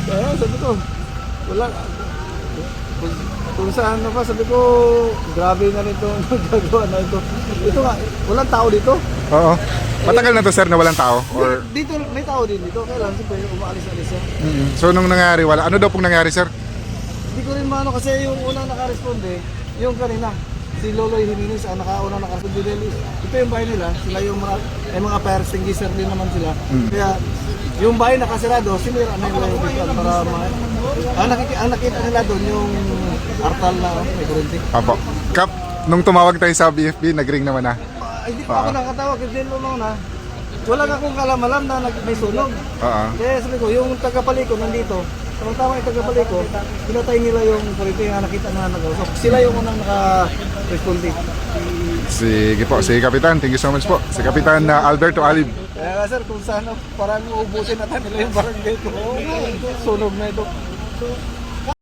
Kaya sabi ko, wala. Kung saan na pa, sabi ko, grabe na rin itong nagagawa na ito. Ito nga, walang tao dito. Oo. Matagal na to sir na walang tao? Or... Dito, may tao din dito. Kailan, siyempre, umaalis-alis yan. So nung nangyari, wala. Ano daw pong nangyari sir? Hindi ko rin maano kasi yung unang nakaresponde, yung kanina, si Loloy Jimenez, ang nakaunang nakaresponde dahil ito yung bahay nila, sila yung mga fire extinguisher din naman sila. Kaya yung bahay nakasirado, sinira na nila yung bigyan para ang nakita nila doon yung artal na may kurinti. Apo. Kap, nung tumawag tayo sa BFB, nag-ring naman na. Hindi pa ako nakatawag kasi noon na wala nga akong kalamalam na may sunog. Kaya sabi ko, yung tagapaliko nandito, tama yung tagapaliko, pinatay nila yung kurinti nga nakita na nag-usap. Sila yung unang naka-responde. Sige po, sige Kapitan. Thank you so much po. Si Kapitan Alberto Alib. Kaya nga sir, kung saan parang uubusin natin nila yung barangay ko. Sunog na ito.